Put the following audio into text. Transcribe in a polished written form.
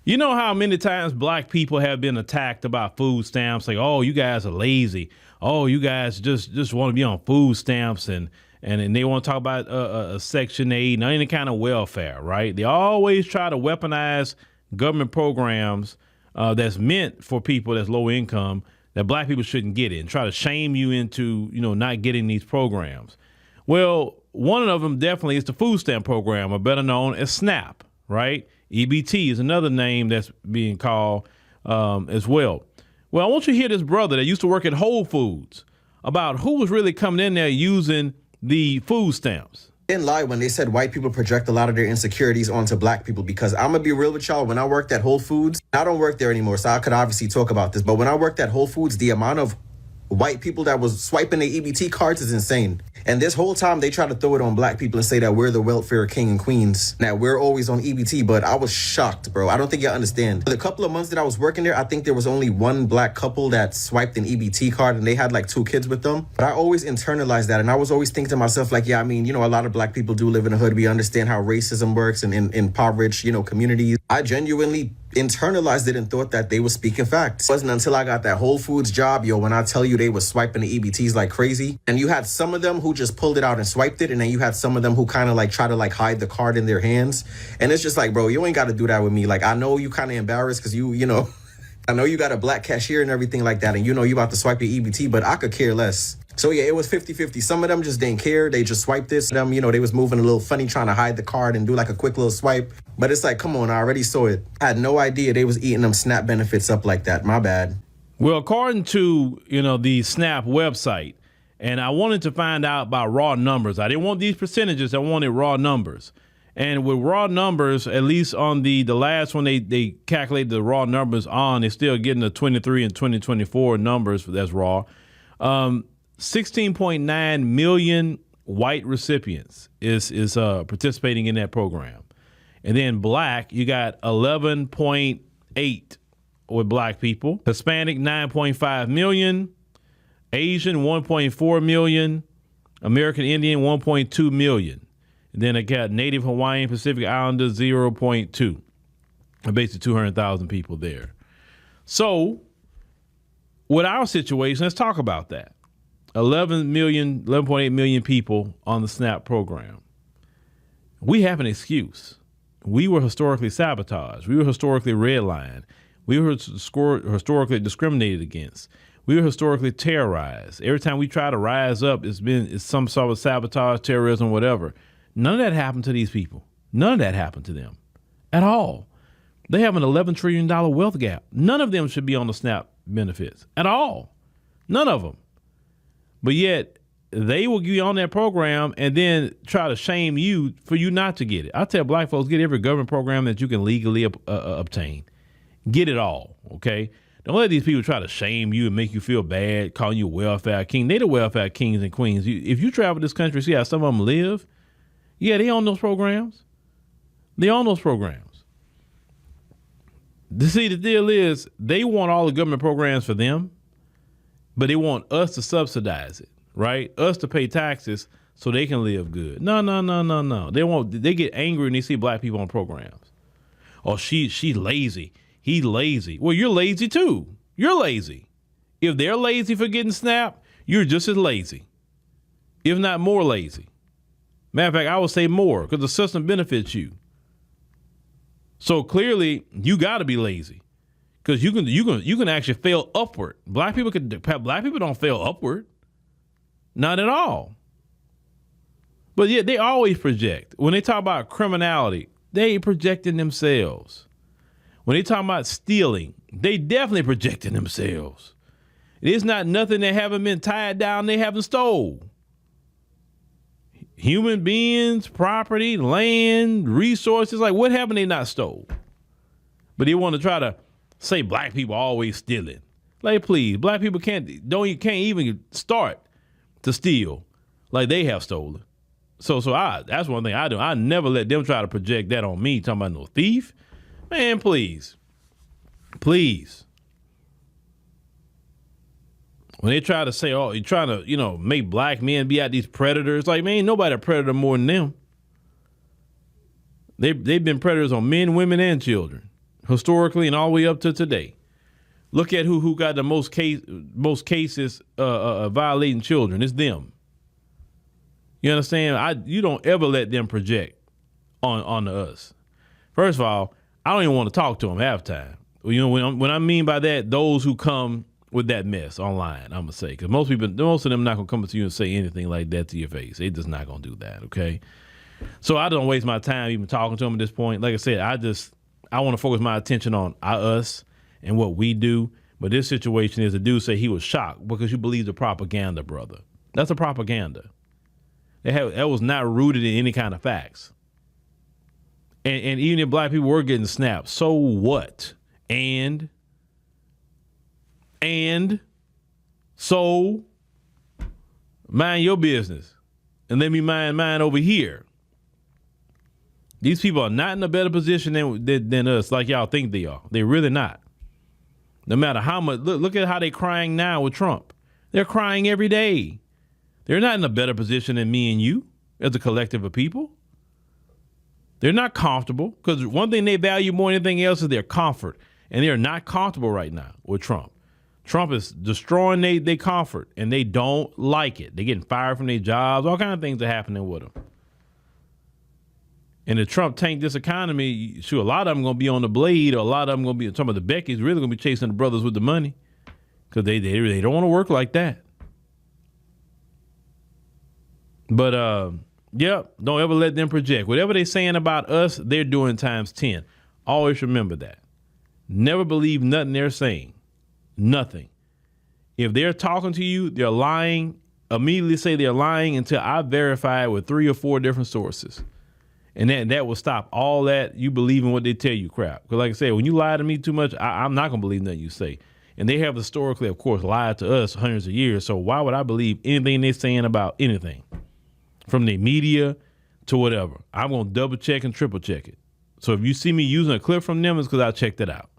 You know how many times black people have been attacked about food stamps? Like, oh, you guys are lazy. Oh, you guys just want to be on food stamps and they want to talk about a Section 8 and any kind of welfare, right? They always try to weaponize government programs that's meant for people that's low income that black people shouldn't get it and try to shame you into, not getting these programs. Well, one of them definitely is the food stamp program, or better known as SNAP, right? EBT is another name that's being called as well. Well, I want you to hear this brother that used to work at Whole Foods about who was really coming in there using the food stamps. Didn't lie when they said white people project a lot of their insecurities onto black people, because I'm gonna be real with y'all. When I worked at Whole Foods, I don't work there anymore, so I could obviously talk about this. But when I worked at Whole Foods, the amount of white people that was swiping their EBT cards is insane. And this whole time they try to throw it on black people and say that we're the welfare king and queens. Now we're always on EBT, but I was shocked, bro. I don't think you understand. The couple of months that I was working there, I think there was only one black couple that swiped an EBT card and they had like 2 kids with them. But I always internalized that. And I was always thinking to myself, like, yeah, I mean, a lot of black people do live in the hood. We understand how racism works and in impoverished, communities. I genuinely internalized it and thought that they were speaking facts. It wasn't until I got that Whole Foods job, when I tell you they were swiping the EBTs like crazy. And you had some of them who just pulled it out and swiped it, and then you had some of them who kind of like try to like hide the card in their hands. And it's just like, bro, you ain't got to do that with me. Like, I know you kind of embarrassed because I know you got a black cashier and everything like that, and you about to swipe your EBT, but I could care less. So yeah, it was 50-50. Some of them just didn't care. They just swiped this. Them, they was moving a little funny, trying to hide the card and do like a quick little swipe. But it's like, come on, I already saw it. I had no idea they was eating them SNAP benefits up like that. My bad. Well, according to, the SNAP website, and I wanted to find out about raw numbers. I didn't want these percentages. I wanted raw numbers. And with raw numbers, at least on the last one they calculated the raw numbers on, they're still getting the 23 and 2024 numbers that's raw. 16.9 million white recipients is participating in that program. And then black, you got 11.8 with black people. Hispanic, 9.5 million. Asian, 1.4 million. American Indian, 1.2 million. And then I got Native Hawaiian Pacific Islander, 0.2. Basically 200,000 people there. So with our situation, let's talk about that. 11.8 million people on the SNAP program. We have an excuse. We were historically sabotaged. We were historically redlined. We were historically discriminated against. We were historically terrorized. Every time we try to rise up, it's some sort of sabotage, terrorism, whatever. None of that happened to these people. None of that happened to them at all. They have an $11 trillion wealth gap. None of them should be on the SNAP benefits at all. None of them. But yet they will be on that program and then try to shame you for you not to get it. I tell black folks, get every government program that you can legally obtain. Get it all, okay? Don't let these people try to shame you and make you feel bad, calling you a welfare king. They the welfare kings and queens. If you travel this country, see how some of them live, yeah, they on those programs. They on those programs. See, the deal is they want all the government programs for them, but they want us to subsidize it, right? Us to pay taxes so they can live good. No. They get angry when they see black people on programs. Oh, she's lazy. He's lazy. Well, you're lazy too. You're lazy. If they're lazy for getting SNAP, you're just as lazy, if not more lazy. Matter of fact, I would say more, because the system benefits you. So clearly, you got to be lazy, because you can actually fail upward. Black people don't fail upward, not at all. But yeah, they always project. When they talk about criminality, they projecting themselves. When they talk about stealing, they definitely projecting themselves. It's not nothing that haven't been tied down, they haven't stole. Human beings, property, land, resources, like what haven't they not stole? But they want to try to say black people always stealing. Like, please, black people can't even start to steal like they have stolen. So that's one thing I do. I never let them try to project that on me, talking about no thief. Man, please. When they try to say, oh, you're trying to, make black men be out these predators, like, man, ain't nobody a predator more than them. They've been predators on men, women, and children. historically and all the way up to today. Look at who got the most cases violating children. It's them. You understand? You don't ever let them project on us. First of all, I don't even want to talk to them half the time. You know, when I mean by that, those who come with that mess online, I'm gonna say, because most of them not gonna come to you and say anything like that to your face. They just not gonna do that. Okay. So I don't waste my time even talking to them at this point. Like I said, I want to focus my attention on us and what we do. But this situation is the dude say he was shocked because you believe the propaganda, brother. That's a propaganda. That was not rooted in any kind of facts. And even if black people were getting snapped, so what? And so mind your business and let me mind mine over here. These people are not in a better position than us like y'all think they are. They're really not. No matter how much, look at how they're crying now with Trump. They're crying every day. They're not in a better position than me and you as a collective of people. They're not comfortable because one thing they value more than anything else is their comfort. And they're not comfortable right now with Trump. Trump is destroying their comfort and they don't like it. They're getting fired from their jobs. All kinds of things are happening with them. And if Trump tanked this economy, sure, a lot of them going to be on the blade, or a lot of them going to be, some of the Beckys really going to be chasing the brothers with the money because they don't want to work like that. But, don't ever let them project. Whatever they're saying about us, they're doing times 10. Always remember that. Never believe nothing they're saying. Nothing. If they're talking to you, they're lying. Immediately say they're lying until I verify it with 3 or 4 different sources. And that will stop all that you believe in what they tell you crap. Because like I said, when you lie to me too much, I'm not going to believe nothing you say. And they have historically, of course, lied to us hundreds of years. So why would I believe anything they're saying about anything? From the media to whatever. I'm going to double check and triple check it. So if you see me using a clip from them, it's because I checked it out.